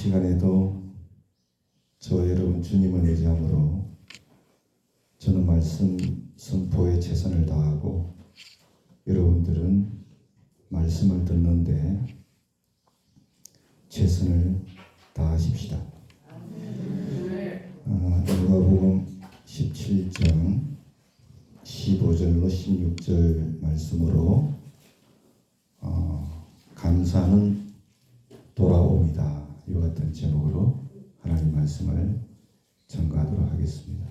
시간에도 저와 여러분 주님을 의지함으로 저는 말씀 선포에 최선을 다하고 여러분들은 말씀을 듣는데 최선을 다하십시다. 누가복음 17장 15절로 16절 말씀으로 감사는 돌아옵니다. 이와 같은 제목으로 하나님 말씀을 전가하도록 하겠습니다.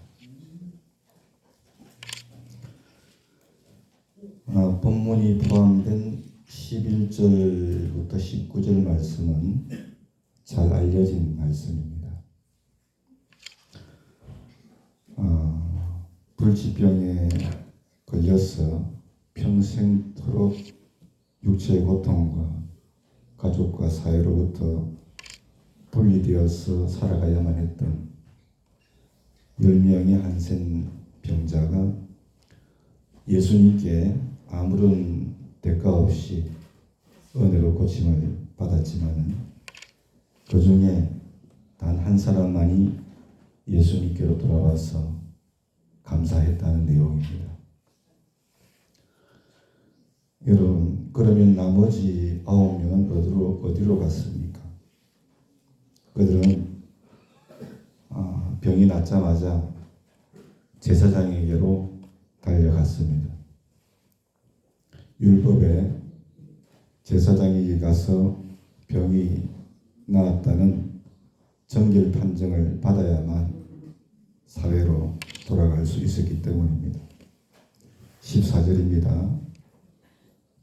본문이 포함된 11절부터 19절 말씀은 잘 알려진 말씀입니다. 불치병에 걸려서 평생토록 육체의 고통과 가족과 사회로부터 분리되어서 살아가야만 했던 10명의 한센 병자가 예수님께 아무런 대가 없이 은혜로 고침을 받았지만 그 중에 단 한 사람만이 예수님께로 돌아와서 감사했다는 내용입니다. 여러분, 그러면 나머지 9명은 어디로 갔습니까? 그들은 병이 낫자마자 제사장에게로 달려갔습니다. 율법에 제사장에게 가서 병이 나았다는 정결 판정을 받아야만 사회로 돌아갈 수 있었기 때문입니다. 14절입니다.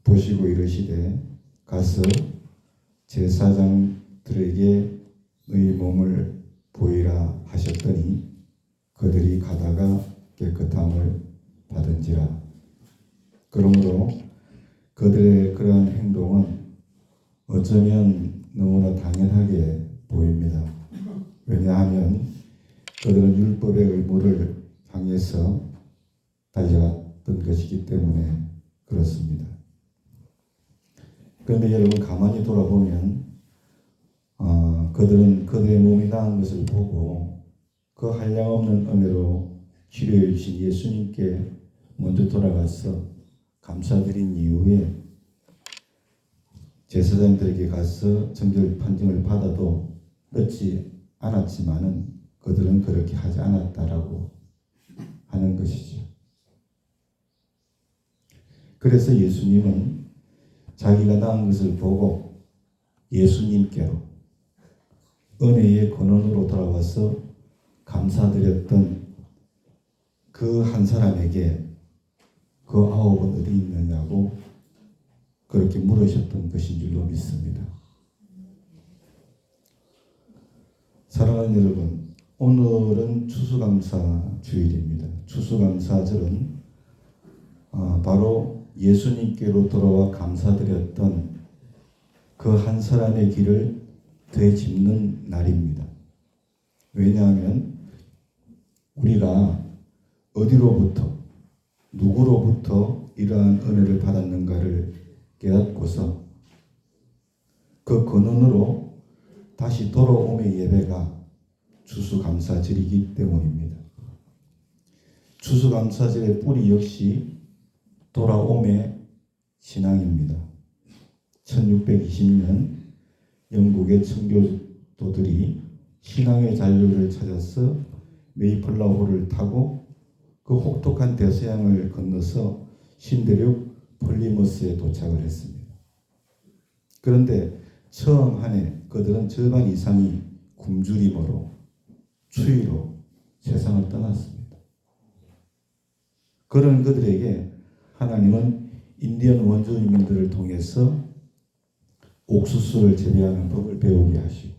보시고 이르시되 가서 제사장들에게 너희 몸을 보이라 하셨더니 그들이 가다가 깨끗함을 받은지라. 그러므로 그들의 그러한 행동은 어쩌면 너무나 당연하게 보입니다. 왜냐하면 그들은 율법의 의무를 향해서 달려갔던 것이기 때문에 그렇습니다. 그런데 여러분 가만히 돌아보면 그들은 그들의 몸이 나은 것을 보고 그 한량없는 은혜로 치료해 주신 예수님께 먼저 돌아가서 감사드린 이후에 제사장들에게 가서 정결 판정을 받아도 얻지 않았지만은 그들은 그렇게 하지 않았다라고 하는 것이죠. 그래서 예수님은 자기가 나은 것을 보고 예수님께로 은혜의 근원으로 돌아와서 감사드렸던 그 한 사람에게 그 9은 어디 있느냐고 그렇게 물으셨던 것인 줄로 믿습니다. 사랑하는 여러분, 오늘은 추수감사 주일입니다. 추수감사절은 바로 예수님께로 돌아와 감사드렸던 그 한 사람의 길을 되짚는 날입니다. 왜냐하면 우리가 어디로부터 누구로부터 이러한 은혜를 받았는가를 깨닫고서 그 근원으로 다시 돌아옴의 예배가 추수감사절이기 때문입니다. 추수감사절의 뿌리 역시 돌아옴의 신앙입니다. 1620년 영국의 청교도들이 신앙의 잔류를 찾아서 메이플라호를 타고 그 혹독한 대서양을 건너서 신대륙 폴리머스에 도착을 했습니다. 그런데 처음 한 해 그들은 절반 이상이 굶주림으로 추위로 세상을 떠났습니다. 그런 그들에게 하나님은 인디언 원주민들을 통해서 옥수수를 재배하는 법을 배우게 하시고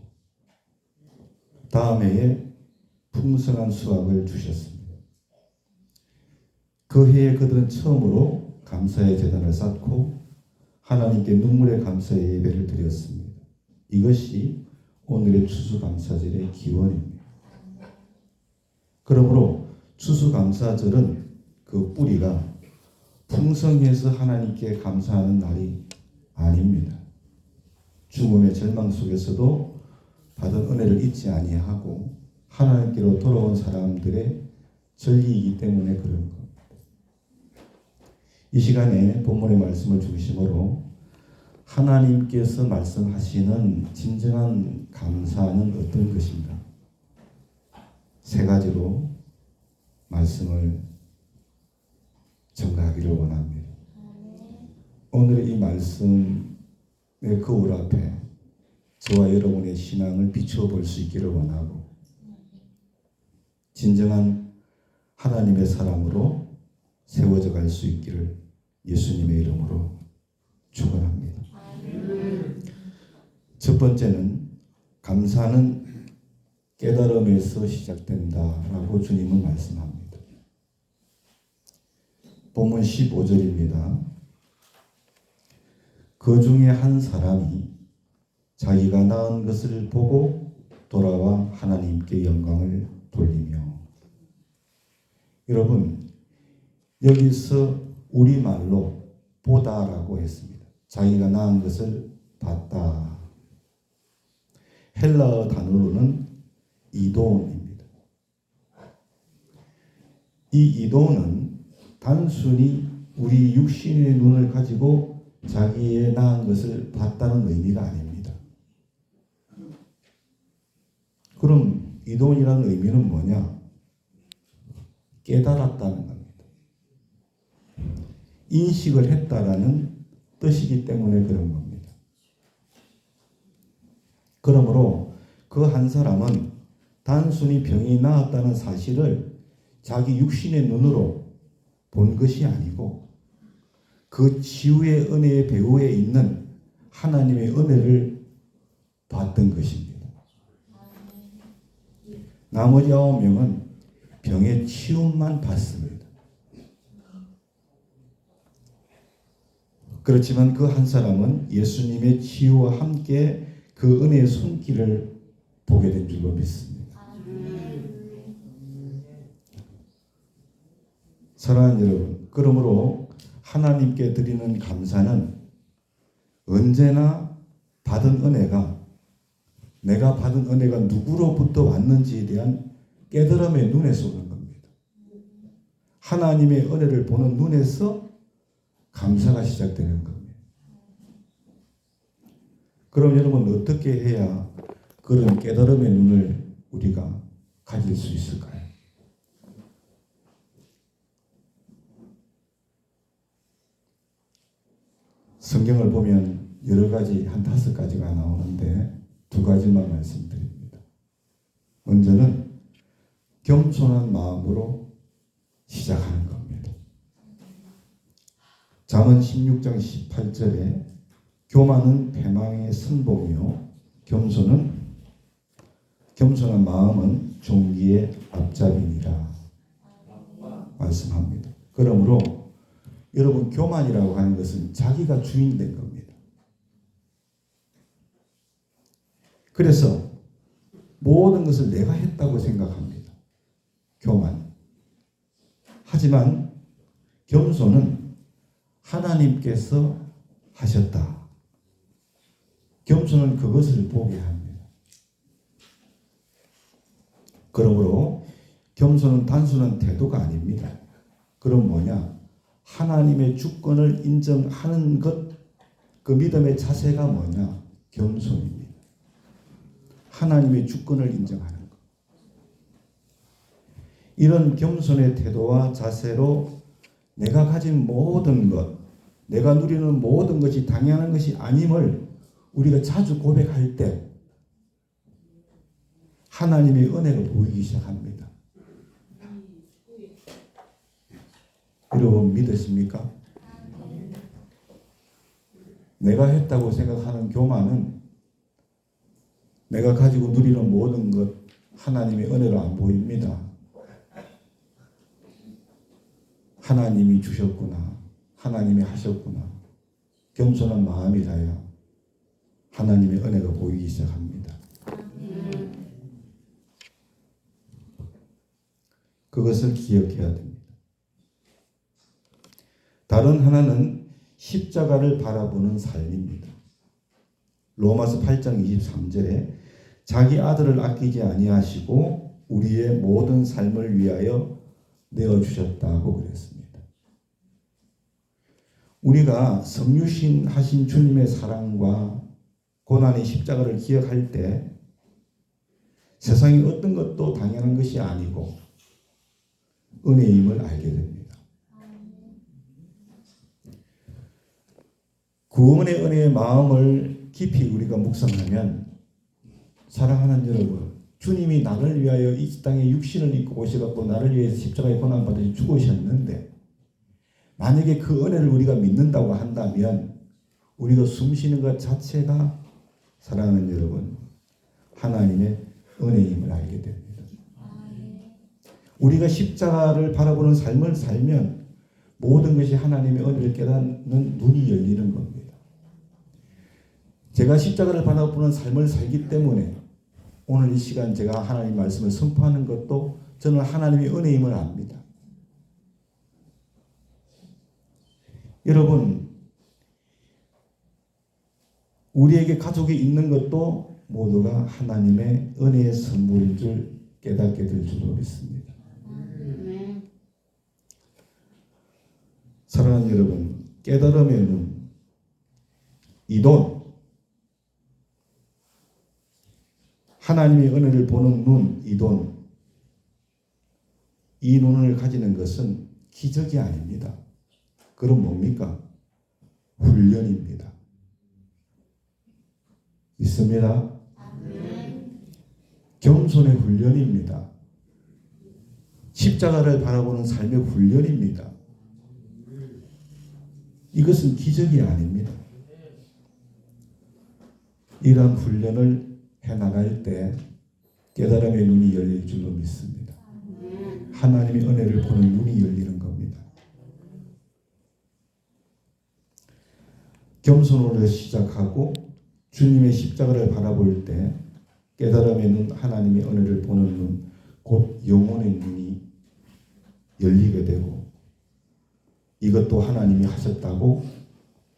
다음 해에 풍성한 수확을 주셨습니다. 그 해에 그들은 처음으로 감사의 제단을 쌓고 하나님께 눈물의 감사의 예배를 드렸습니다. 이것이 오늘의 추수감사절의 기원입니다. 그러므로 추수감사절은 그 뿌리가 풍성해서 하나님께 감사하는 날이 아닙니다. 죽음의 절망 속에서도 받은 은혜를 잊지 아니하고 하나님께로 돌아온 사람들의 전리이기 때문에 그런 겁니다. 이 시간에 본문의 말씀을 중심으로 하나님께서 말씀하시는 진정한 감사는 어떤 것인가? 세 가지로 말씀을 전가하기를 원합니다. 오늘의 이 말씀의 거울 앞에 저와 여러분의 신앙을 비추어 볼 수 있기를 원하고 진정한 하나님의 사람으로 세워져 갈 수 있기를 예수님의 이름으로 축원합니다. 첫 번째는 감사는 깨달음에서 시작된다라고 주님은 말씀합니다. 본문 15절입니다. 그 중에 한 사람이 자기가 낳은 것을 보고 돌아와 하나님께 영광을 돌리며. 여러분, 여기서 우리말로 보다라고 했습니다. 자기가 낳은 것을 봤다. 헬라어 단어로는 이도입니다. 이 이도는 단순히 우리 육신의 눈을 가지고 자기의 낳은 것을 봤다는 의미가 아닙니다. 그럼 이도이라는 의미는 뭐냐? 깨달았다는 겁니다. 인식을 했다라는 뜻이기 때문에 그런 겁니다. 그러므로 그 한 사람은 단순히 병이 나았다는 사실을 자기 육신의 눈으로 본 것이 아니고 그 치유의 은혜의 배후에 있는 하나님의 은혜를 봤던 것입니다. 나머지 9명은 병의 치유만 받습니다. 그렇지만 그 한 사람은 예수님의 치유와 함께 그 은혜의 손길을 보게 된 줄로 믿습니다. 사랑하는 여러분, 그러므로 하나님께 드리는 감사는 언제나 받은 은혜가 내가 받은 은혜가 누구로부터 왔는지에 대한 깨달음의 눈에서 오는 겁니다. 하나님의 은혜를 보는 눈에서 감사가 시작되는 겁니다. 그럼 여러분 어떻게 해야 그런 깨달음의 눈을 우리가 가질 수 있을까요? 성경을 보면 여러 가지 한 5가지가 나오는데 2가지만 말씀드립니다. 먼저는 겸손한 마음으로 시작하는 겁니다. 잠언 16장 18절에 교만은 패망의 선봉이요 겸손한 마음은 종기의 앞잡이니라 말씀합니다. 그러므로 여러분, 교만이라고 하는 것은 자기가 주인된 겁니다. 그래서 모든 것을 내가 했다고 생각합니다. 교만. 하지만 겸손은 하나님께서 하셨다. 겸손은 그것을 보게 합니다. 그러므로 겸손은 단순한 태도가 아닙니다. 그럼 뭐냐? 하나님의 주권을 인정하는 것, 그 믿음의 자세가 뭐냐? 겸손입니다. 하나님의 주권을 인정하는 것. 이런 겸손의 태도와 자세로 내가 가진 모든 것, 내가 누리는 모든 것이 당연한 것이 아님을 우리가 자주 고백할 때 하나님의 은혜가 보이기 시작합니다. 여러분 믿으십니까? 내가 했다고 생각하는 교만은 내가 가지고 누리는 모든 것 하나님의 은혜로 안 보입니다. 하나님이 주셨구나. 하나님이 하셨구나. 겸손한 마음이라야 하나님의 은혜가 보이기 시작합니다. 그것을 기억해야 됩니다. 다른 하나는 십자가를 바라보는 삶입니다. 로마서 8장 23절에 자기 아들을 아끼지 아니하시고 우리의 모든 삶을 위하여 내어주셨다고 그랬습니다. 우리가 성육신 하신 주님의 사랑과 고난의 십자가를 기억할 때 세상의 어떤 것도 당연한 것이 아니고 은혜임을 알게 됩니다. 구원의 은혜의 마음을 깊이 우리가 묵상하면, 사랑하는 여러분, 주님이 나를 위하여 이 땅에 육신을 입고 오셔서 나를 위해서 십자가에 고난받으시 죽으셨는데, 만약에 그 은혜를 우리가 믿는다고 한다면 우리가 숨쉬는 것 자체가, 사랑하는 여러분, 하나님의 은혜임을 알게 됩니다. 우리가 십자가를 바라보는 삶을 살면 모든 것이 하나님의 은혜를 깨닫는 눈이 열리는 겁니다. 제가 십자가를 바라보는 삶을 살기 때문에 오늘 이 시간 제가 하나님 말씀을 선포하는 것도 저는 하나님의 은혜임을 압니다. 여러분, 우리에게 가족이 있는 것도 모두가 하나님의 은혜의 선물인 줄 깨닫게 될 줄로 믿습니다. 사랑하는 여러분, 깨달음의 눈, 이돈, 하나님의 은혜를 보는 눈, 이돈, 이 눈을 가지는 것은 기적이 아닙니다. 그럼 뭡니까? 훈련입니다. 믿습니다. 겸손의 훈련입니다. 십자가를 바라보는 삶의 훈련입니다. 이것은 기적이 아닙니다. 이러한 훈련을 해나갈 때 깨달음의 눈이 열릴 줄로 믿습니다. 하나님의 은혜를 보는 눈이 열리는 겁니다. 겸손으로 시작하고 주님의 십자가를 바라볼 때 깨달음의 눈, 하나님의 은혜를 보는 눈, 곧 영혼의 눈이 열리게 되고, 이것도 하나님이 하셨다고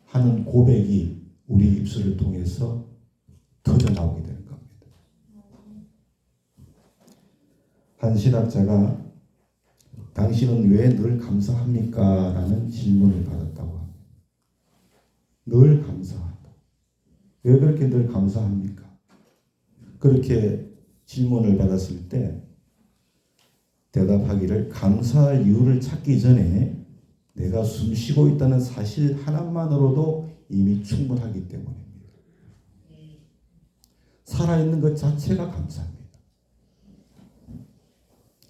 하는 고백이 우리 입술을 통해서 터져나오게 되는 겁니다. 한 신학자가 당신은 왜 늘 감사합니까? 라는 질문을 받았다고 합니다. 늘 감사한다. 왜 그렇게 늘 감사합니까? 그렇게 질문을 받았을 때 대답하기를, 감사할 이유를 찾기 전에 내가 숨쉬고 있다는 사실 하나만으로도 이미 충분하기 때문입니다. 살아있는 것 자체가 감사합니다.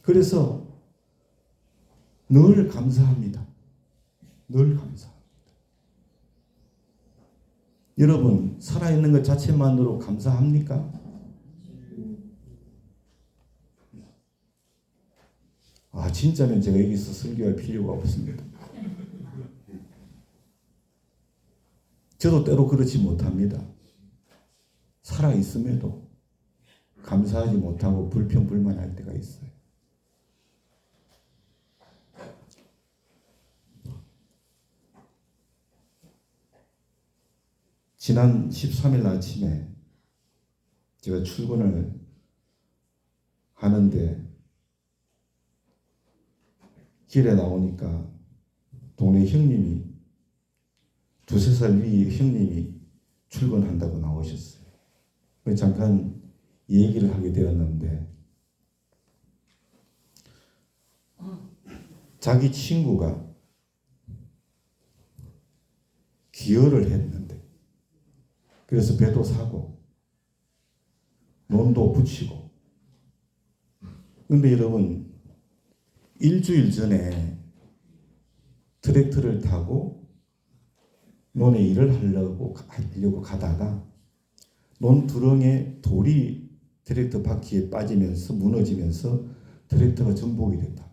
그래서 늘 감사합니다. 늘 감사합니다. 여러분, 살아있는 것 자체만으로 감사합니까? 진짜면 제가 여기서 설교할 필요가 없습니다. 저도 때로 그렇지 못합니다. 살아있음에도 감사하지 못하고 불평불만할 때가 있어요. 지난 13일 아침에 제가 출근을 하는데 길에 나오니까 동네 형님이, 2-3살 위 형님이 출근한다고 나오셨어요. 잠깐 얘기를 하게 되었는데, 자기 친구가 기여를 했는데, 그래서 배도 사고 논도 붙이고, 근데 여러분, 일주일 전에 트랙터를 타고 논에 일을 하려고 가다가 논 두렁에 돌이 트랙터 바퀴에 빠지면서 무너지면서 트랙터가 전복이 됐다.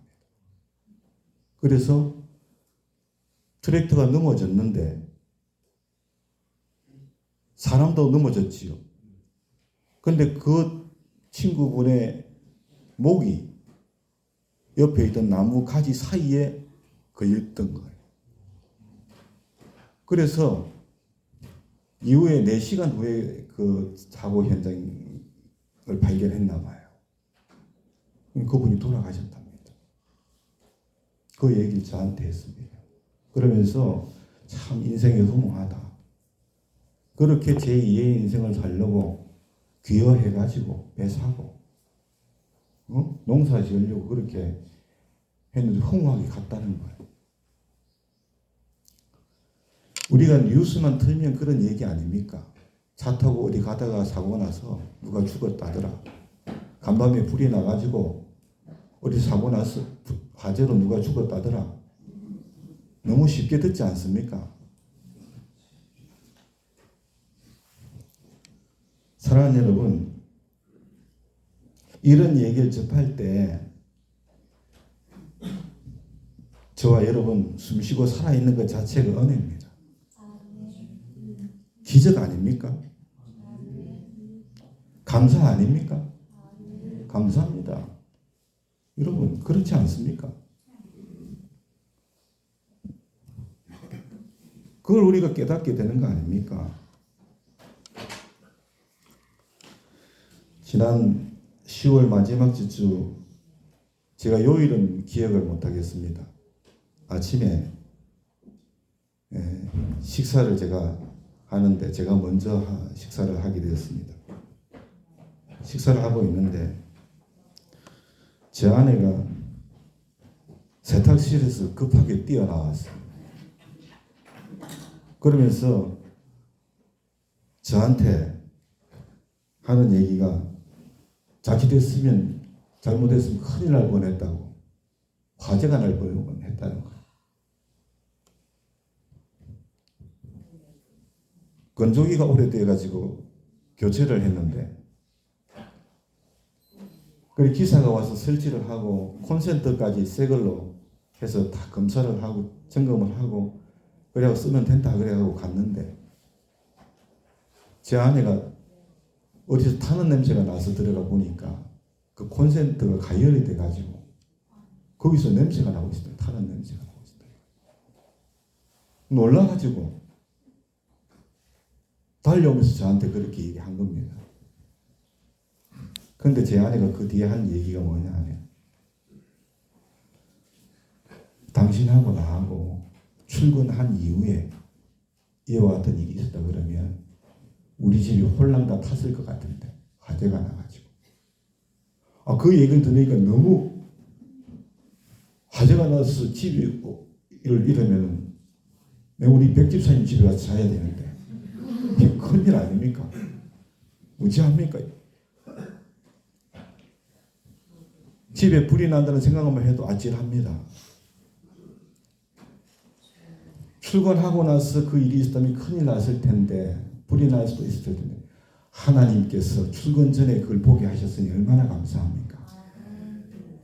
그래서 트랙터가 넘어졌는데 사람도 넘어졌지요. 근데 그 친구분의 목이 옆에 있던 나무 가지 사이에 걸렸던 거예요. 그래서 이후에 4시간 후에 그 사고 현장에 발견했나 봐요. 그분이 돌아가셨답니다. 그 얘기를 저한테 했습니다. 그러면서 참 인생이 허무하다. 그렇게 제2의 인생을 살려고 귀여해가지고 배 사고 농사 지으려고 그렇게 했는데 허무하게 갔다는 거예요. 우리가 뉴스만 틀면 그런 얘기 아닙니까? 차 타고 어디 가다가 사고 나서 누가 죽었다더라. 간밤에 불이 나가지고 어디 사고 나서 화재로 누가 죽었다더라. 너무 쉽게 듣지 않습니까? 사랑하는 여러분, 이런 얘기를 접할 때 저와 여러분 숨쉬고 살아있는 것 자체가 은혜입니다. 기적 아닙니까? 감사 아닙니까? 감사합니다. 여러분 그렇지 않습니까? 그걸 우리가 깨닫게 되는 거 아닙니까? 지난 10월 마지막 주 제가 요일은 기억을 못하겠습니다. 아침에 식사를 제가 하는데 제가 먼저 식사를 하게 되었습니다. 식사를 하고 있는데 제 아내가 세탁실에서 급하게 뛰어나왔어요. 그러면서 저한테 하는 얘기가 자칫했으면 잘못했으면 큰일 날 뻔했다고, 화재가 날 뻔했다는 거예요. 건조기가 오래돼가지고 교체를 했는데 그리고 기사가 와서 설치를 하고 콘센트까지 새 걸로 해서 다 검사를 하고 점검을 하고 그래야 쓰면 된다 그래가지고 갔는데 제 아내가 어디서 타는 냄새가 나서 들어가 보니까 그 콘센트가 가열이 돼가지고 거기서 냄새가 나고 있어요. 타는 냄새가 나고 있어요. 놀라가지고 달려오면서 저한테 그렇게 얘기한 겁니다. 그런데 제 아내가 그 뒤에 한 얘기가 뭐냐 하면 당신하고 나하고 출근한 이후에 이와 같은 일이 있었다 그러면 우리 집이 홀랑 다 탔을 것 같은데 화재가 나가지고 그 얘기를 들으니까 너무 화재가 나서 집이 이러면 우리 백집사님 집에 가서 자야 되는데 이게 큰일 아닙니까? 무지합니까? 집에 불이 난다는 생각만 해도 아찔합니다. 출근하고 나서 그 일이 있었다면 큰일 났을 텐데 불이 날 수도 있을 텐데 하나님께서 출근 전에 그걸 보게 하셨으니 얼마나 감사합니까?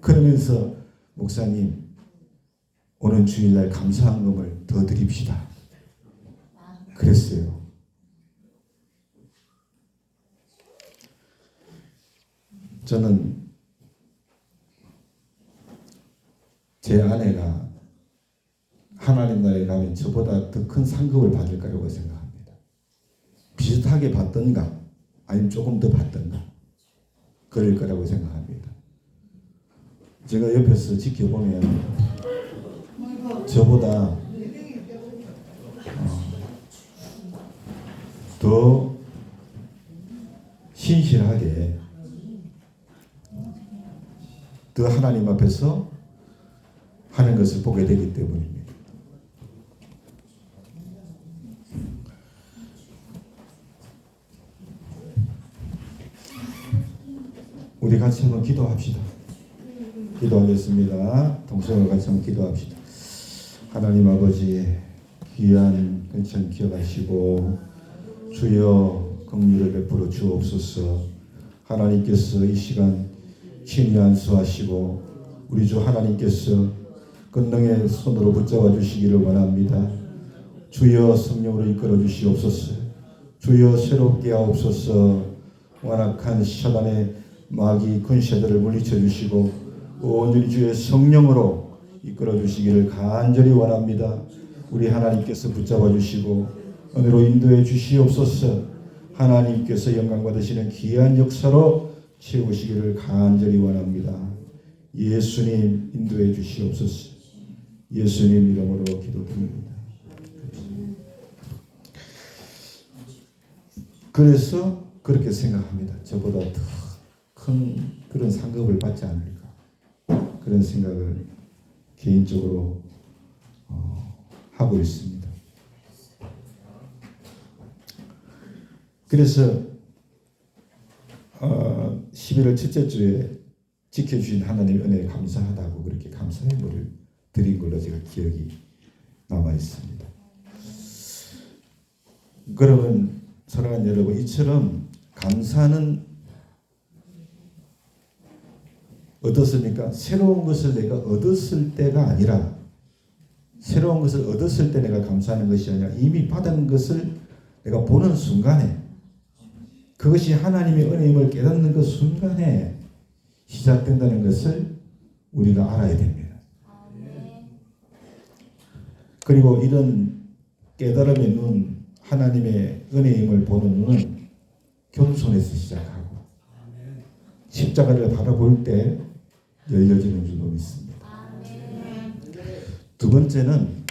그러면서 목사님 오늘 주일날 감사한금을 더 드립시다. 그랬어요. 저는 제 아내가 하나님 나라에 가면 저보다 더 큰 상급을 받을 거라고 생각합니다. 비슷하게 받던가 아니면 조금 더 받던가 그럴 거라고 생각합니다. 제가 옆에서 지켜보면 저보다 더 신실하게 더 하나님 앞에서 하는 것을 보게 되기 때문입니다. 우리 같이 한번 기도합시다. 기도하겠습니다. 동성을 같이 한번 기도합시다. 하나님 아버지 귀한 근천 기억하시고 주여 긍휼을 베풀어 주옵소서. 하나님께서 이 시간 친히 안수하시고 우리 주 하나님께서 권능의 손으로 붙잡아 주시기를 원합니다. 주여 성령으로 이끌어 주시옵소서. 주여 새롭게 하옵소서. 완악한 사단의 마귀 군사들을 물리쳐 주시고 온전히 주의 성령으로 이끌어 주시기를 간절히 원합니다. 우리 하나님께서 붙잡아 주시고 은혜로 인도해 주시옵소서. 하나님께서 영광 받으시는 귀한 역사로 채우시기를 간절히 원합니다. 예수님 인도해 주시옵소서. 예수님 이름으로 기도드립니다. 그래서 그렇게 생각합니다. 저보다 더 큰 그런 상급을 받지 않을까, 그런 생각을 개인적으로 하고 있습니다. 그래서 11월 첫째 주에 지켜주신 하나님의 은혜에 감사하다고 그렇게 감사 예물을 드린 걸로 제가 기억이 남아 있습니다. 그러면 사랑하는 여러분, 이처럼 감사는 어떻습니까? 새로운 것을 내가 얻었을 때가 아니라, 새로운 것을 얻었을 때 내가 감사하는 것이 아니라 이미 받은 것을 내가 보는 순간에, 그것이 하나님의 은혜임을 깨닫는 그 순간에 시작된다는 것을 우리가 알아야 됩니다. 그리고 이런 깨달음의 눈, 하나님의 은혜임을 보는 눈은 겸손에서 시작하고 십자가를 바라볼 때 열려지는 줄로 믿습니다. 두 번째는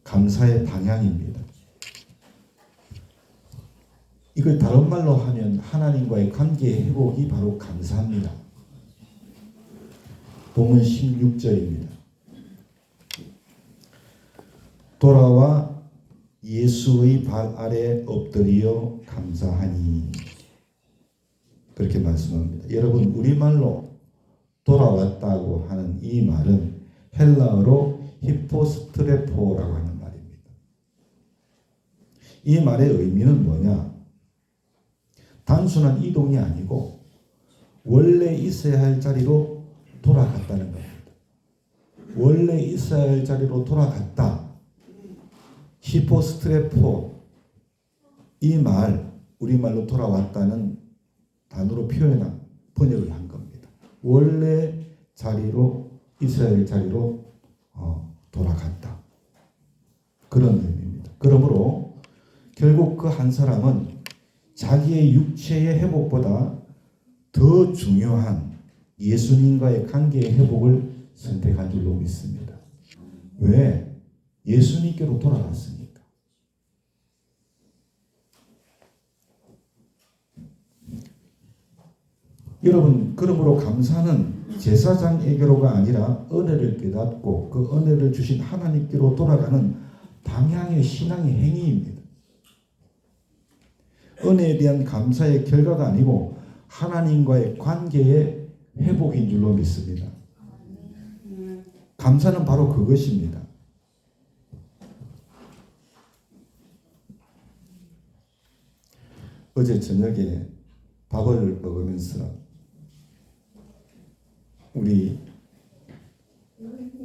감사의 방향입니다. 이걸 다른 말로 하면 하나님과의 관계의 회복이 바로 감사합니다. 본문 16절입니다. 돌아와 예수의 발 아래 엎드려 감사하니, 그렇게 말씀합니다. 여러분, 우리말로 돌아왔다고 하는 이 말은 헬라어로 히포스트레포라고 하는 말입니다. 이 말의 의미는 뭐냐? 단순한 이동이 아니고 원래 있어야 할 자리로 돌아갔다는 겁니다. 원래 있어야 할 자리로 돌아갔다. 히포스트레포, 이 말, 우리말로 돌아왔다는 단어로 번역을 한 겁니다. 원래 자리로, 있어야 할 자리로 돌아갔다. 그런 의미입니다. 그러므로 결국 그 한 사람은 자기의 육체의 회복보다 더 중요한 예수님과의 관계의 회복을 선택한 줄로 믿습니다. 왜? 예수님께로 돌아갔으니까. 여러분, 그러므로 감사는 제사장에게로가 아니라 은혜를 깨닫고 그 은혜를 주신 하나님께로 돌아가는 방향의 신앙의 행위입니다. 은혜에 대한 감사의 결과가 아니고 하나님과의 관계의 회복인 줄로 믿습니다. 감사는 바로 그것입니다. 어제 저녁에 밥을 먹으면서 우리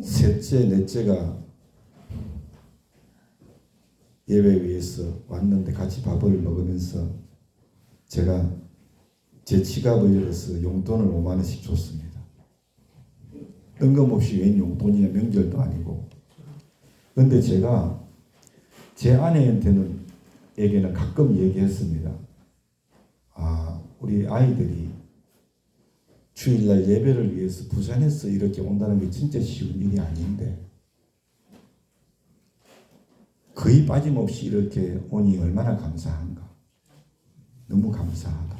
셋째, 넷째가 예배위에서 왔는데 같이 밥을 먹으면서 제가 제 지갑을 열어서 용돈을 5만 원씩 줬습니다. 뜬금없이 웬 용돈이냐, 명절도 아니고. 그런데 제가 제 아내한테는 에게는 가끔 얘기했습니다. 우리 아이들이 주일날 예배를 위해서 부산에서 이렇게 온다는 게 진짜 쉬운 일이 아닌데 거의 빠짐없이 이렇게 오니 얼마나 감사한가. 너무 감사하다.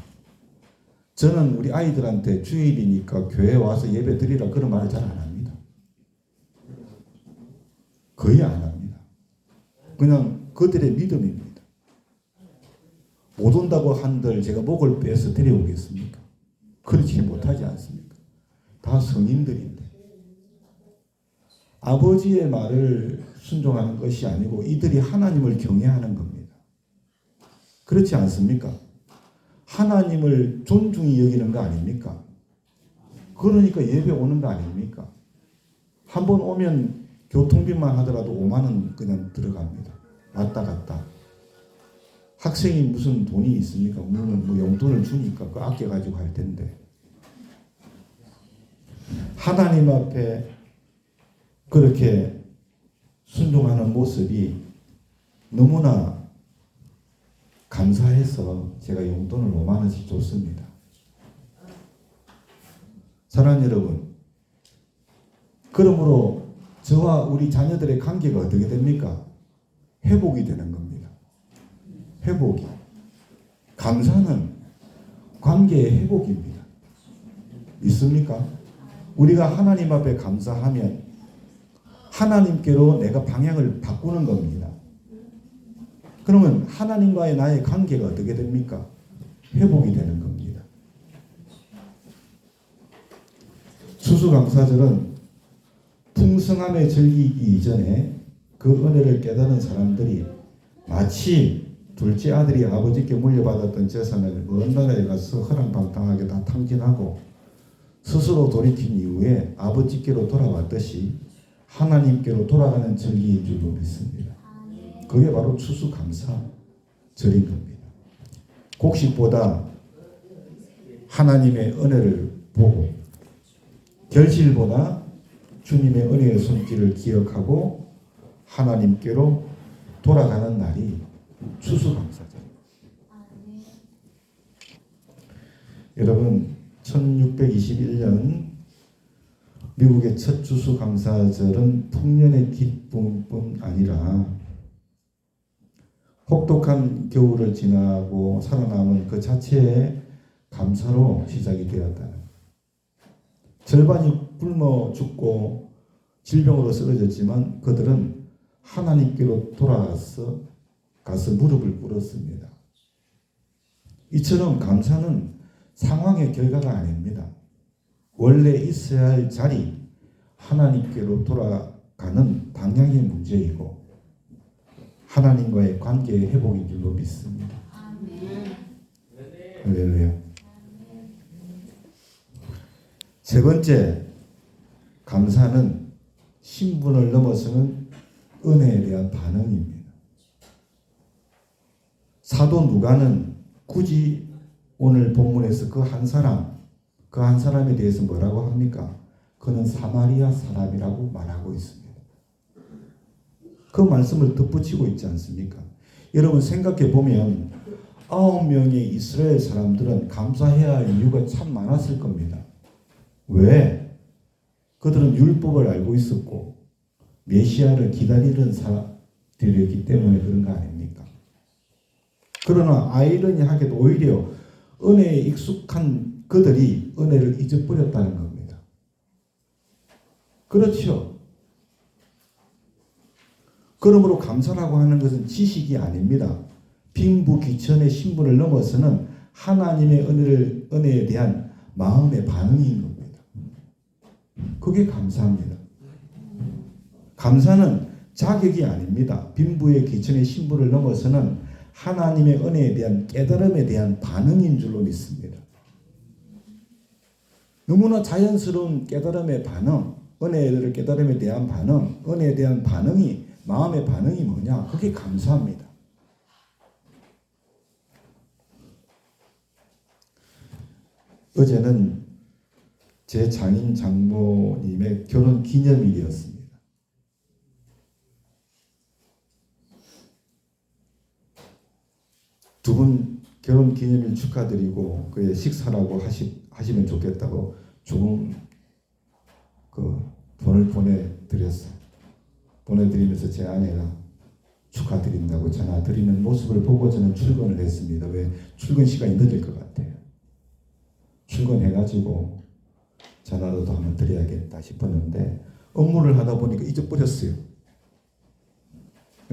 저는 우리 아이들한테 주일이니까 교회 와서 예배 드리라 그런 말을 잘 안 합니다. 거의 안 합니다. 그냥 그들의 믿음입니다. 못 온다고 한들 제가 목을 빼서 데려오겠습니까? 그렇지 못하지 않습니까? 다 성인들인데. 아버지의 말을 순종하는 것이 아니고 이들이 하나님을 경외하는 겁니다. 그렇지 않습니까? 하나님을 존중히 여기는 거 아닙니까? 그러니까 예배 오는 거 아닙니까? 한 번 오면 교통비만 하더라도 5만 원 그냥 들어갑니다. 왔다 갔다. 학생이 무슨 돈이 있습니까? 우리는 뭐 용돈을 주니까 그 아껴가지고 할 텐데. 하나님 앞에 그렇게 순종하는 모습이 너무나 감사해서 제가 용돈을 5만 원씩 줬습니다. 사랑하는 여러분, 그러므로 저와 우리 자녀들의 관계가 어떻게 됩니까? 회복이 되는 겁니다. 회복이. 감사는 관계의 회복입니다. 믿습니까? 우리가 하나님 앞에 감사하면 하나님께로 내가 방향을 바꾸는 겁니다. 그러면 하나님과의 나의 관계가 어떻게 됩니까? 회복이 되는 겁니다. 추수감사절은 풍성함에 즐기기 이전에 그 은혜를 깨달은 사람들이 마치 둘째 아들이 아버지께 물려받았던 재산을 먼 나라에 가서 허랑방탕하게 다 탕진하고 스스로 돌이킨 이후에 아버지께로 돌아왔듯이 하나님께로 돌아가는 절기인 줄로 믿습니다. 그게 바로 추수감사절인 겁니다. 곡식보다 하나님의 은혜를 보고 결실보다 주님의 은혜의 손길을 기억하고 하나님께로 돌아가는 날이 추수감사절입니다. 여러분 1621년 미국의 첫 추수감사절은 풍년의 기쁨뿐 아니라 혹독한 겨울을 지나고 살아남은 그 자체의 감사로 시작이 되었다는, 절반이 굶어 죽고 질병으로 쓰러졌지만 그들은 하나님께로 돌아가서 무릎을 꿇었습니다. 이처럼 감사는 상황의 결과가 아닙니다. 원래 있어야 할 자리, 하나님께로 돌아가는 방향의 문제이고 하나님과의 관계의 회복인 줄로 믿습니다. 할렐루야. 세 번째, 감사는 신분을 넘어서는 은혜에 대한 반응입니다. 사도 누가는 굳이 오늘 본문에서 그 한 사람에 대해서 뭐라고 합니까? 그는 사마리아 사람이라고 말하고 있습니다. 그 말씀을 덧붙이고 있지 않습니까? 여러분 생각해 보면 9명의 이스라엘 사람들은 감사해야 할 이유가 참 많았을 겁니다. 왜? 그들은 율법을 알고 있었고 메시아를 기다리는 사람들이었기 때문에 그런 거 아닙니까? 그러나 아이러니하게도 오히려 은혜에 익숙한 그들이 은혜를 잊어버렸다는 겁니다. 그렇죠. 그러므로 감사라고 하는 것은 지식이 아닙니다. 빈부귀천의 신분을 넘어서는 하나님의 은혜에 대한 마음의 반응인 겁니다. 그게 감사합니다. 감사는 자격이 아닙니다. 빈부의 귀천의 신분을 넘어서는 하나님의 은혜에 대한 깨달음에 대한 반응인 줄로 믿습니다. 너무나 자연스러운 깨달음의 반응, 은혜를 깨달음에 대한 반응, 은혜에 대한 반응이, 마음의 반응이 뭐냐? 그게 감사합니다. 어제는 제 장인 장모님의 결혼 기념일이었습니다. 두 분 결혼 기념일 축하드리고 그의 식사라고 하시면 좋겠다고 조금 돈을 보내드렸어요. 보내드리면서 제 아내가 축하드린다고 전화 드리는 모습을 보고 저는 출근을 했습니다. 왜? 출근 시간이 늦을 것 같아요. 출근해가지고 전화라도 한번 드려야겠다 싶었는데 업무를 하다 보니까 잊어버렸어요.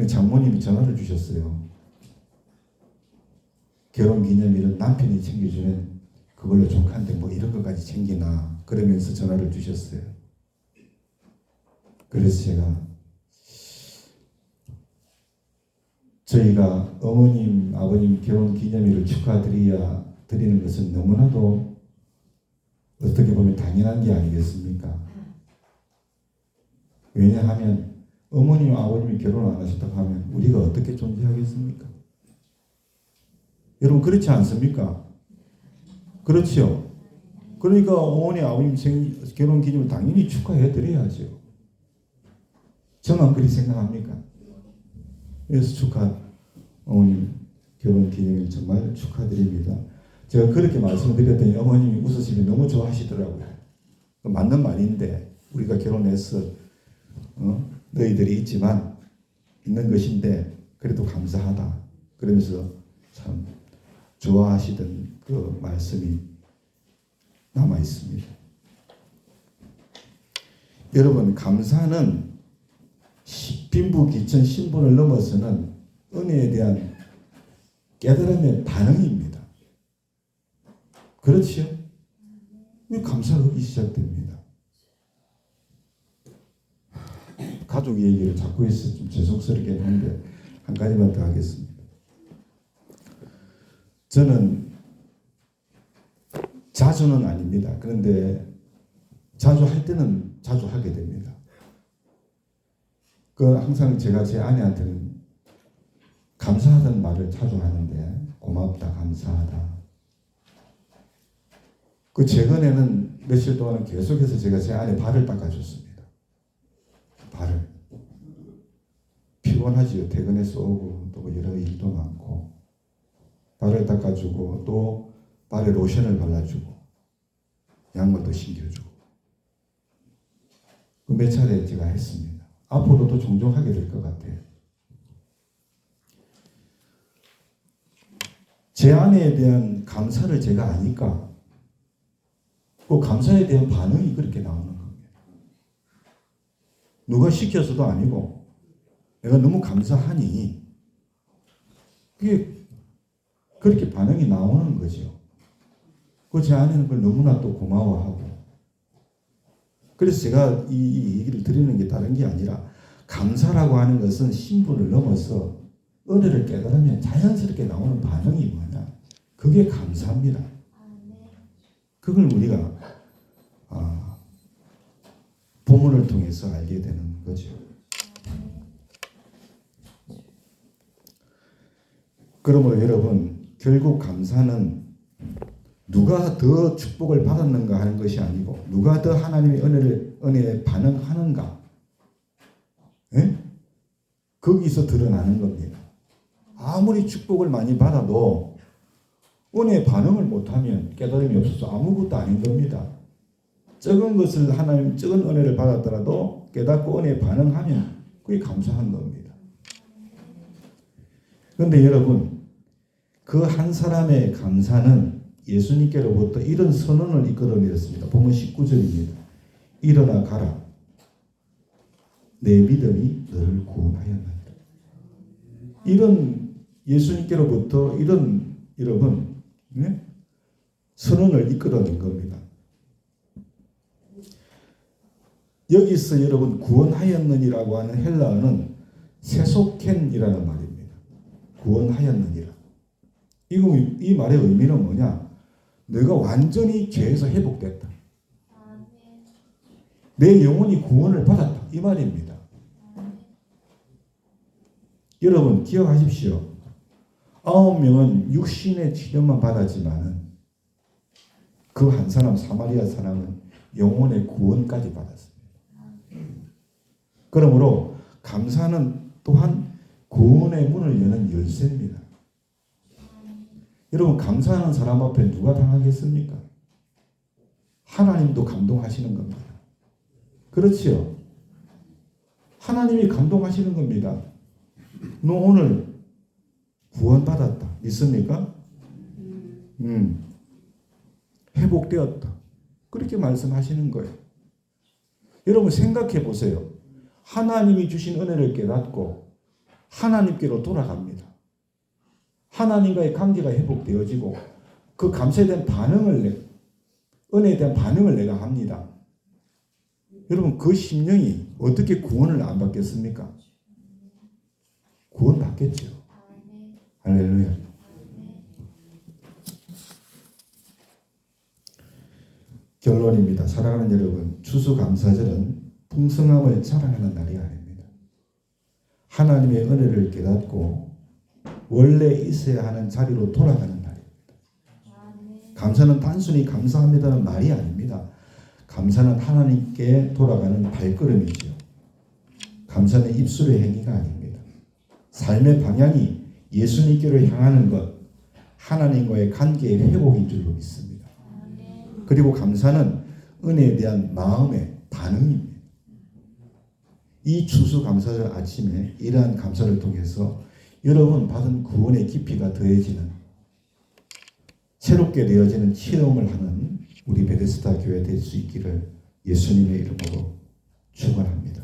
장모님이 전화를 주셨어요. 결혼기념일은 남편이 챙겨주는 그걸로 족한데 뭐 이런 것까지 챙기나 그러면서 전화를 주셨어요. 그래서 제가 저희가 어머님, 아버님 결혼기념일을 드리는 것은 너무나도 어떻게 보면 당연한 게 아니겠습니까? 왜냐하면 어머님, 아버님이 결혼 안 하셨다고 하면 우리가 어떻게 존재하겠습니까? 여러분 그렇지 않습니까? 그렇죠? 그러니까 어머니, 아버님 결혼 기념을 당연히 축하해 드려야죠. 저만 그리 생각합니까? 그래서 어머님 결혼 기념일 정말 축하드립니다. 제가 그렇게 말씀드렸더니 어머님이 웃으시면 너무 좋아하시더라고요. 맞는 말인데 우리가 결혼해서 너희들이 있지만 있는 것인데 그래도 감사하다. 그러면서 참 좋아하시던 그 말씀이 남아 있습니다. 여러분, 감사는 빈부 기천 신분을 넘어서는 은혜에 대한 깨달음의 반응입니다. 그렇지요? 감사하기 시작됩니다. 가족 얘기를 자꾸 해서 좀 죄송스럽긴 한데 한 가지만 더 하겠습니다. 저는 자주는 아닙니다. 그런데 자주 할 때는 자주 하게 됩니다. 항상 제가 제 아내한테는 감사하다는 말을 자주 하는데 고맙다, 감사하다. 최근에는 며칠 동안은 계속해서 제가 제 아내 발을 닦아줬습니다. 발을. 피곤하지요. 퇴근해서 오고 또 여러 일도 많고 발을 닦아주고 또 발에 로션을 발라주고 양말도 신겨주고 몇 차례 제가 했습니다. 앞으로도 종종 하게 될 것 같아요. 제 아내에 대한 감사를 제가 아니까 그 감사에 대한 반응이 그렇게 나오는 겁니다. 누가 시켜서도 아니고 내가 너무 감사하니 그게 그렇게 반응이 나오는 거죠. 제 아내는 그걸 너무나 또 고마워하고 그래서 제가 이 얘기를 드리는 게 다른 게 아니라 감사라고 하는 것은 신분을 넘어서 은혜를 깨달으면 자연스럽게 나오는 반응이 뭐냐? 그게 감사합니다. 그걸 우리가 본문을 통해서 알게 되는 거죠. 그러므로 여러분, 결국 감사는 누가 더 축복을 받았는가 하는 것이 아니고 누가 더 하나님의 은혜에 반응하는가, 예? 거기서 드러나는 겁니다. 아무리 축복을 많이 받아도 은혜에 반응을 못하면 깨달음이 없어서 아무것도 아닌 겁니다. 적은 것을 적은 은혜를 받았더라도 깨닫고 은혜에 반응하면 그게 감사한 겁니다. 그런데 여러분, 그 한 사람의 감사는 예수님께로부터 이런 선언을 이끌어내었습니다. 보면 19절입니다. 일어나 가라. 내 믿음이 너를 구원하였느니라. 이런 예수님께로부터 이런 여러분 선언을 이끌어낸 겁니다. 여기서 여러분 구원하였느니라고 하는 헬라어는 세속켄이라는 말입니다. 구원하였느니라. 이 말의 의미는 뭐냐? 내가 완전히 죄에서 회복됐다. 내 영혼이 구원을 받았다. 이 말입니다. 여러분 기억하십시오. 9명은 육신의 치료만 받았지만은 그 한 사람 사마리아 사람은 영혼의 구원까지 받았습니다. 그러므로 감사는 또한 구원의 문을 여는 열쇠입니다. 여러분 감사하는 사람 앞에 누가 당하겠습니까? 하나님도 감동하시는 겁니다. 그렇지요? 하나님이 감동하시는 겁니다. 너 오늘 구원받았다. 믿습니까? 회복되었다. 그렇게 말씀하시는 거예요. 여러분 생각해 보세요. 하나님이 주신 은혜를 깨닫고 하나님께로 돌아갑니다. 하나님과의 관계가 회복되어지고 그 감사에 대한 은혜에 대한 반응을 내가 합니다. 여러분 그 심령이 어떻게 구원을 안 받겠습니까? 구원 받겠죠. 할렐루야. 결론입니다. 사랑하는 여러분, 추수감사절은 풍성함을 자랑하는 날이 아닙니다. 하나님의 은혜를 깨닫고 원래 있어야 하는 자리로 돌아가는 날입니다. 감사는 단순히 감사합니다는 말이 아닙니다. 감사는 하나님께 돌아가는 발걸음이죠. 감사는 입술의 행위가 아닙니다. 삶의 방향이 예수님께로 향하는 것, 하나님과의 관계의 회복인 줄로 믿습니다. 그리고 감사는 은혜에 대한 마음의 반응입니다. 이 추수감사절 아침에 이러한 감사를 통해서 여러분 받은 구원의 깊이가 더해지는 새롭게 되어지는 체험을 하는 우리 베데스다 교회 될 수 있기를 예수님의 이름으로 축원합니다.